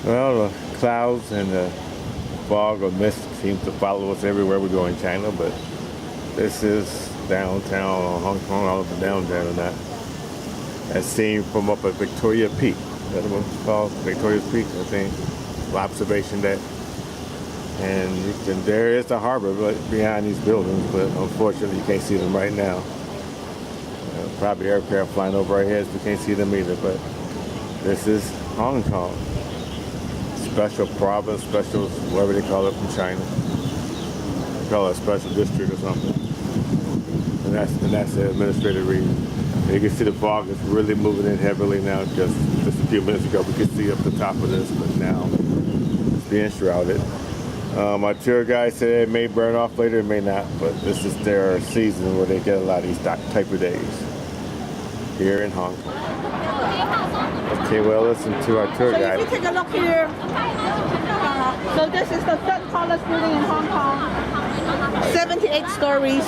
Well, the clouds and the fog or mist seems to follow us everywhere we go in China, but this is downtown Hong Kong, all up and down there and that. As seen from up at Victoria Peak. That's what it's called, Victoria's Peak, I think. Observation deck. And there is the harbor behind these buildings, but unfortunately you can't see them right now. Probably aircraft flying over our heads, we can't see them either, but this is Hong Kong. Special province, special, whatever they call it from China. They call it a special district or something. And that's the administrative reason. You can see the fog is really moving in heavily now. Just a few minutes ago we could see up the top of this, but now it's being shrouded. My tour guide said it may burn off later, it may not, but this is their season where they get a lot of these type of days here in Hong Kong. Okay, well, listen to our tour guide. So if you take a look here, so this is the third tallest building in Hong Kong, 78 stories.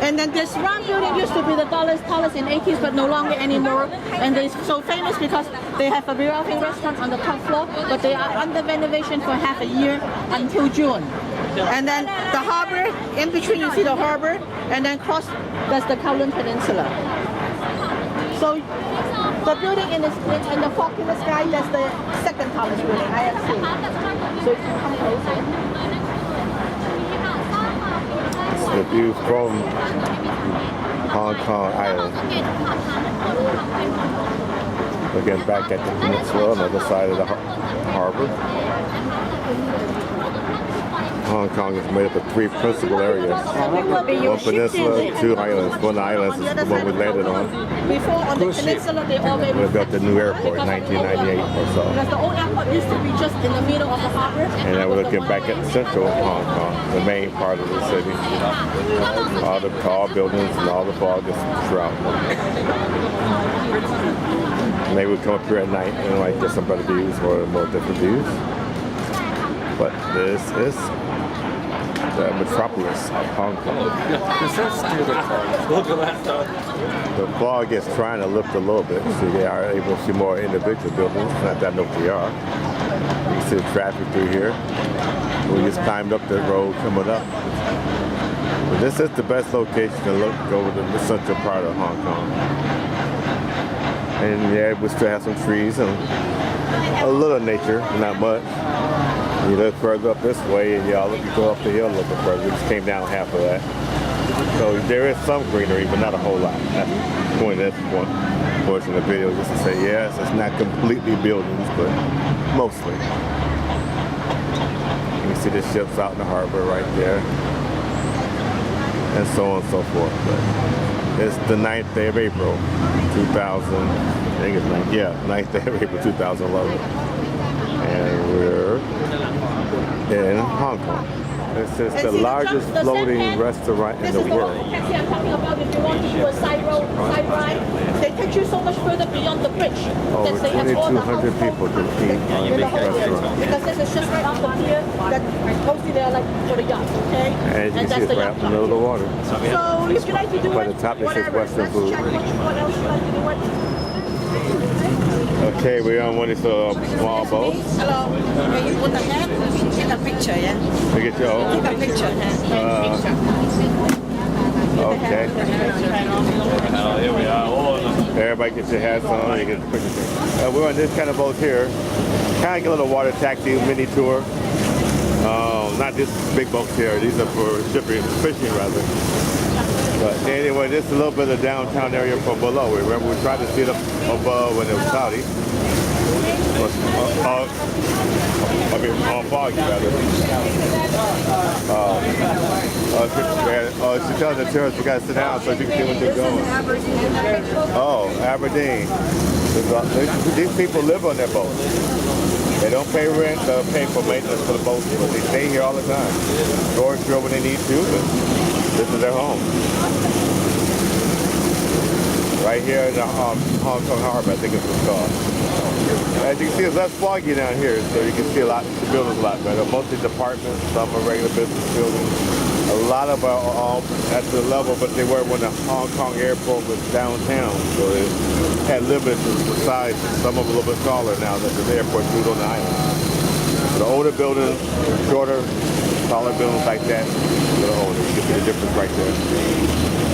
And then this round building used to be the tallest in 80s, but no longer anymore. And they're so famous because they have a variety restaurant on the top floor, but they are under renovation for half a year until June. And then the harbor, in between you see the harbor, and then cross, that's the Kowloon Peninsula. So the building in the fog in the sky, that's the second tallest building I have seen. So if you come closer. The view from Hong Kong Island. Again, back at the peninsula on the other side of the harbor. Hong Kong is made up of three principal areas. One peninsula, two islands. One island is the one we landed on. Before on the peninsula, they always we built the new airport in 1998 or so. Because the old airport used to be just in the middle of the harbor. And then we're looking back at central Hong Kong, the main part of the city. All the tall buildings and all the fog is shrouded. Maybe we come up here at night and like get some better views or more different views. But this is the metropolis of Hong Kong. The fog is trying to lift a little bit, so they are able to see more individual buildings. Not that I know if we are. You can see the traffic through here. We just climbed up the road coming up. But this is the best location to look over the central part of Hong Kong. And yeah, we still have some trees and a little nature, not much. You look further up this way and you go up the hill a little bit further. We just came down half of that. So there is some greenery, but not a whole lot. That's the point of this portion of the video, just to say, yes, it's not completely buildings, but mostly. You can see the ships out in the harbor right there. And so on and so forth. But it's the 9th day of April, 2000, I think it's 9th day of April 2011. And we're in Hong Kong. This is the largest floating restaurant in the world. This is the I'm talking about if you want to do a side ride. They take you so much further beyond the bridge. Over 2,200 people can eat on this restaurant. Because this is just right off the pier, that mostly they're like for the yachts, okay? And you can see it's right in the middle of the water. So if you like to do by the top it says Western food. What else you like to do? Okay, we're on one of these small boats. Hello. Okay, you put the hand, take a picture, yeah? We get your own. Take a picture, Okay. Here we are, all of them. Everybody gets your hats on. You get the picture. We're on this kind of boat here. Kind of a little water taxi mini tour. Not just big boats here. These are for shipping, fishing rather. But anyway, this is a little bit of downtown area from below. Remember, we tried to see it up above when it was cloudy. All foggy rather. She's telling the tourists we got to sit down so you can see what they're going. Oh, Aberdeen. These people live on their boats. They don't pay rent, they don't pay for maintenance for the boats, but they stay here all the time. Storage here when they need to, but this is their home. Right here in the Hong Kong Harbor, I think it's what's called. As you can see, it's less foggy down here, so you can see the buildings a lot better. Mostly apartments, some are regular business buildings. A lot of are at the level, but they were when the Hong Kong airport was downtown, so it had limited size. Some of them a little bit taller now that the airport moved on the island. The older buildings, shorter, taller buildings like that, the older. You can see the difference right there.